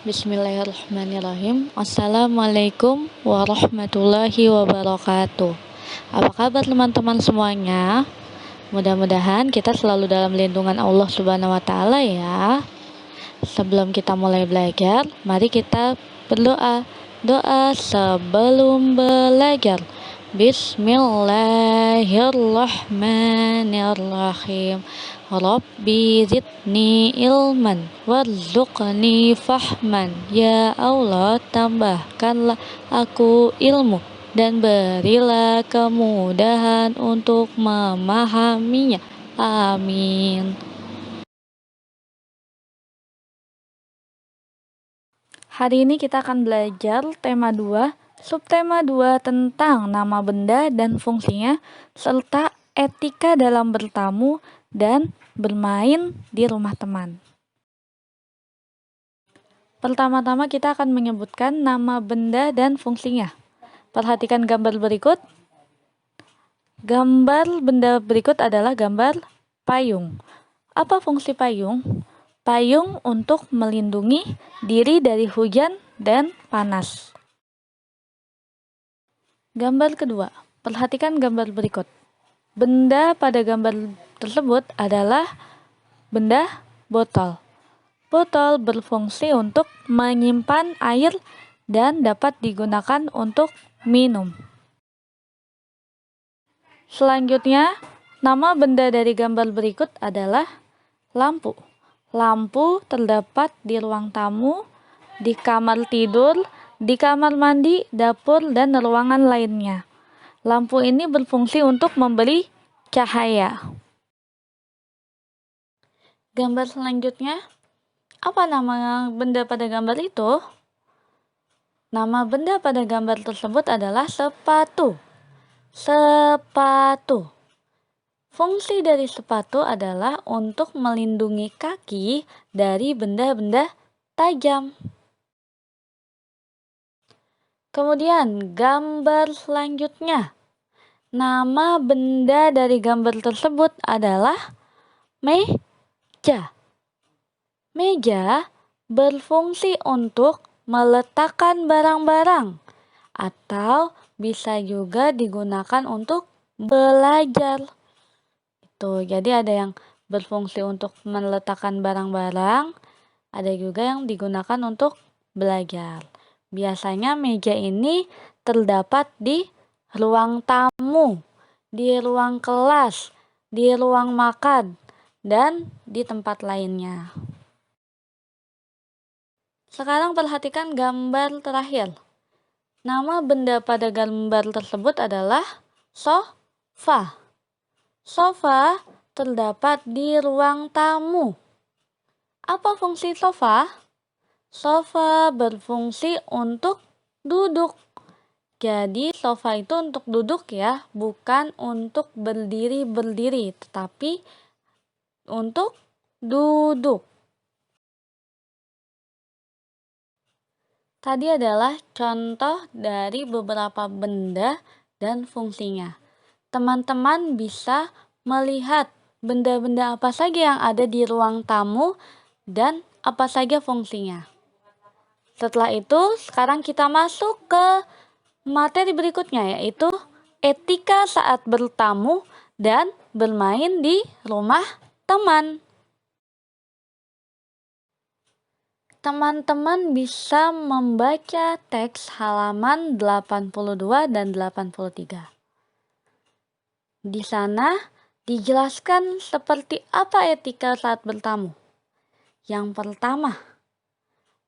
Bismillahirrahmanirrahim. Assalamualaikum warahmatullahi wabarakatuh. Apa kabar teman-teman semuanya? Mudah-mudahan kita selalu dalam lindungan Allah Subhanahu wa taala ya. Sebelum kita mulai belajar, mari kita berdoa. Doa sebelum belajar. Bismillahirrahmanirrahim. Rabbi zidni ilman warzuqni fahman. Ya Allah, tambahkanlah aku ilmu dan berilah kemudahan untuk memahaminya. Amin. Hari ini kita akan belajar tema 2, subtema 2 tentang nama benda dan fungsinya, serta etika dalam bertamu dan bermain di rumah teman. Pertama-tama kita akan menyebutkan nama benda dan fungsinya. Perhatikan gambar berikut. Gambar benda berikut adalah gambar payung. Apa fungsi payung? Payung untuk melindungi diri dari hujan dan panas. Gambar kedua, perhatikan gambar berikut. Benda pada gambar tersebut adalah benda botol. Botol berfungsi untuk menyimpan air dan dapat digunakan untuk minum. Selanjutnya, nama benda dari gambar berikut adalah lampu. Lampu terdapat di ruang tamu, di kamar tidur, di kamar mandi, dapur, dan ruangan lainnya. Lampu ini berfungsi untuk memberi cahaya. Gambar selanjutnya, apa nama benda pada gambar itu? Nama benda pada gambar tersebut adalah sepatu. Sepatu. Fungsi dari sepatu adalah untuk melindungi kaki dari benda-benda tajam. Kemudian gambar selanjutnya. Nama benda dari gambar tersebut adalah meja. Meja berfungsi untuk meletakkan barang-barang atau bisa juga digunakan untuk belajar. Jadi ada yang berfungsi untuk meletakkan barang-barang, ada juga yang digunakan untuk belajar. Biasanya meja ini terdapat di ruang tamu, di ruang kelas, di ruang makan, dan di tempat lainnya. Sekarang perhatikan gambar terakhir. Nama benda pada gambar tersebut adalah sofa. Sofa terdapat di ruang tamu. Apa fungsi sofa? Sofa berfungsi untuk duduk. Jadi sofa itu untuk duduk ya, bukan untuk berdiri-berdiri, tetapi untuk duduk. Tadi adalah contoh dari beberapa benda dan fungsinya. Teman-teman bisa melihat benda-benda apa saja yang ada di ruang tamu dan apa saja fungsinya. Setelah itu, sekarang kita masuk ke materi berikutnya, yaitu etika saat bertamu dan bermain di rumah teman. Teman-teman bisa membaca teks halaman 82 dan 83. Di sana dijelaskan seperti apa etika saat bertamu. Yang pertama,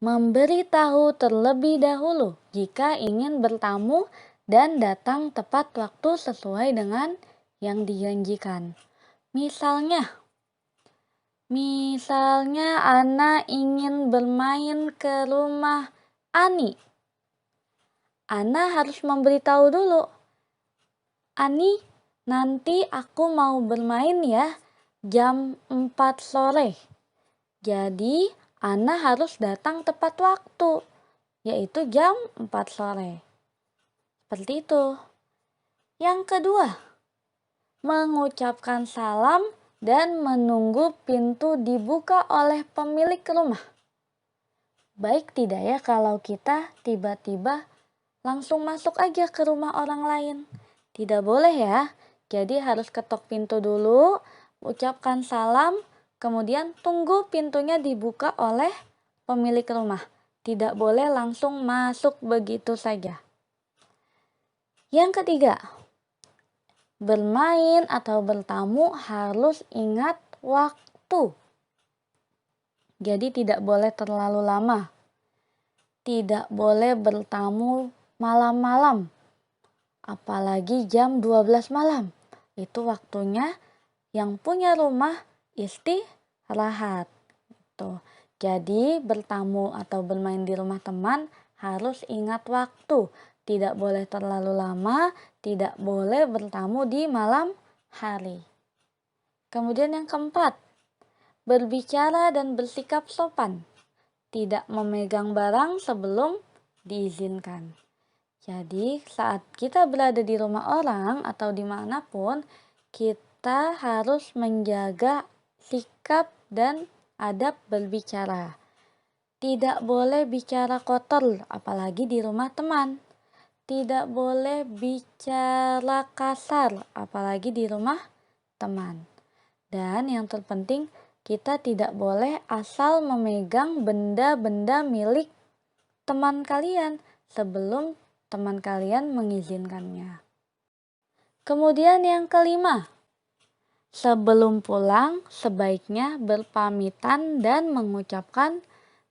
memberitahu terlebih dahulu jika ingin bertamu dan datang tepat waktu sesuai dengan yang dijanjikan. Misalnya Ana ingin bermain ke rumah Ani. Ana harus memberitahu dulu. Ani, nanti aku mau bermain ya jam 4 sore. Jadi, Ana harus datang tepat waktu, yaitu jam 4 sore. Seperti itu. Yang kedua, mengucapkan salam dan menunggu pintu dibuka oleh pemilik rumah. Baik tidak ya kalau kita tiba-tiba langsung masuk aja ke rumah orang lain? Tidak boleh ya. Jadi harus ketok pintu dulu, ucapkan salam, kemudian tunggu pintunya dibuka oleh pemilik rumah. Tidak boleh langsung masuk begitu saja. Yang ketiga, bermain atau bertamu harus ingat waktu. Jadi tidak boleh terlalu lama. Tidak boleh bertamu malam-malam. Apalagi jam 12 malam. Itu waktunya yang punya rumah istirahat. Tuh. Jadi bertamu atau bermain di rumah teman harus ingat waktu. Tidak boleh terlalu lama, tidak boleh bertamu di malam hari. Kemudian yang keempat, berbicara dan bersikap sopan. Tidak memegang barang sebelum diizinkan. Jadi saat kita berada di rumah orang atau dimanapun, kita harus menjaga sikap dan adab berbicara. Tidak boleh bicara kotor, apalagi di rumah teman. Tidak boleh bicara kasar, apalagi di rumah teman. Dan yang terpenting, kita tidak boleh asal memegang benda-benda milik teman kalian sebelum teman kalian mengizinkannya. Kemudian yang kelima, sebelum pulang sebaiknya berpamitan dan mengucapkan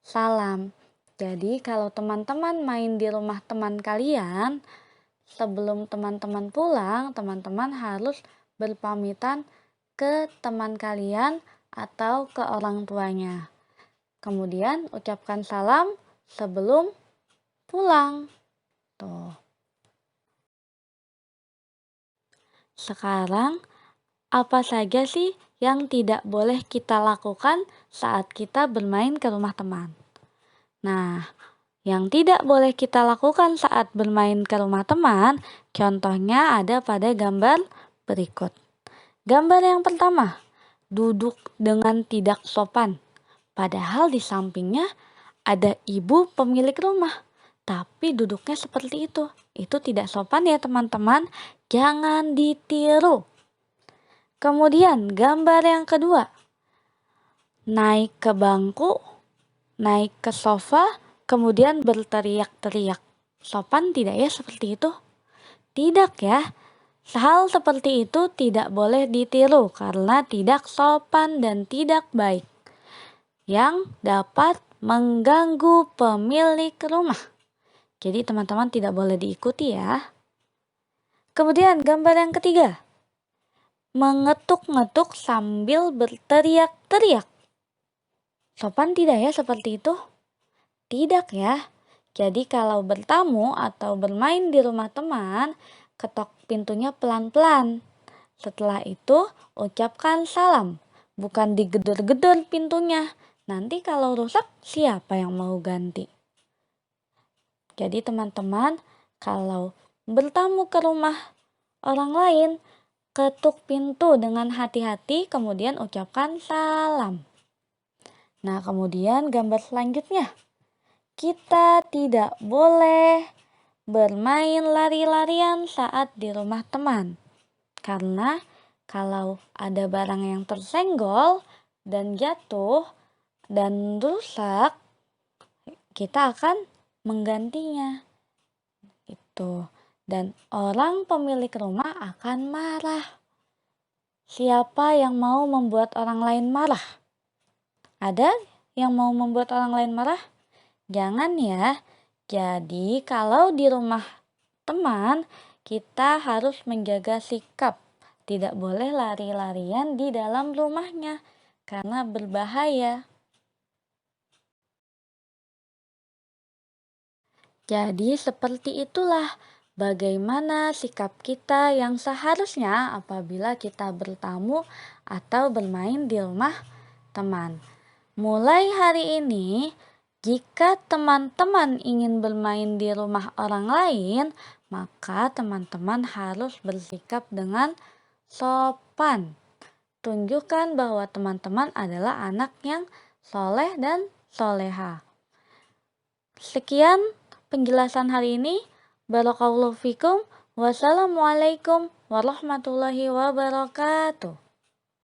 salam. Jadi kalau teman-teman main di rumah teman kalian, sebelum teman-teman pulang, teman-teman harus berpamitan ke teman kalian atau ke orang tuanya. Kemudian ucapkan salam sebelum pulang. Tuh. Sekarang, apa saja sih yang tidak boleh kita lakukan saat kita bermain ke rumah teman? Nah, yang tidak boleh kita lakukan saat bermain ke rumah teman, contohnya ada pada gambar berikut. Gambar yang pertama, duduk dengan tidak sopan. Padahal di sampingnya ada ibu pemilik rumah, tapi duduknya seperti itu. Itu tidak sopan ya teman-teman, jangan ditiru. Kemudian gambar yang kedua, naik ke bangku, naik ke sofa, kemudian berteriak-teriak. Sopan tidak ya seperti itu? Tidak ya. Hal seperti itu tidak boleh ditiru karena tidak sopan dan tidak baik, yang dapat mengganggu pemilik rumah. Jadi teman-teman tidak boleh diikuti ya. Kemudian gambar yang ketiga, mengetuk-ngetuk sambil berteriak-teriak. Sopan tidak ya seperti itu? Tidak ya. Jadi kalau bertamu atau bermain di rumah teman, ketok pintunya pelan-pelan. Setelah itu ucapkan salam, bukan digedor-gedor pintunya. Nanti kalau rusak siapa yang mau ganti? Jadi teman-teman, kalau bertamu ke rumah orang lain, ketuk pintu dengan hati-hati, kemudian ucapkan salam. Nah, kemudian gambar selanjutnya. Kita tidak boleh bermain lari-larian saat di rumah teman. Karena kalau ada barang yang tersenggol dan jatuh dan rusak, kita akan menggantinya. Itu. Dan orang pemilik rumah akan marah. Siapa yang mau membuat orang lain marah? Ada yang mau membuat orang lain marah? Jangan ya. Jadi kalau di rumah teman, kita harus menjaga sikap. Tidak boleh lari-larian di dalam rumahnya karena berbahaya. Jadi seperti itulah bagaimana sikap kita yang seharusnya apabila kita bertamu atau bermain di rumah teman. Mulai hari ini, jika teman-teman ingin bermain di rumah orang lain, maka teman-teman harus bersikap dengan sopan. Tunjukkan bahwa teman-teman adalah anak yang soleh dan soleha. Sekian penjelasan hari ini. Barakallahu fikum. Wassalamualaikum warahmatullahi wabarakatuh.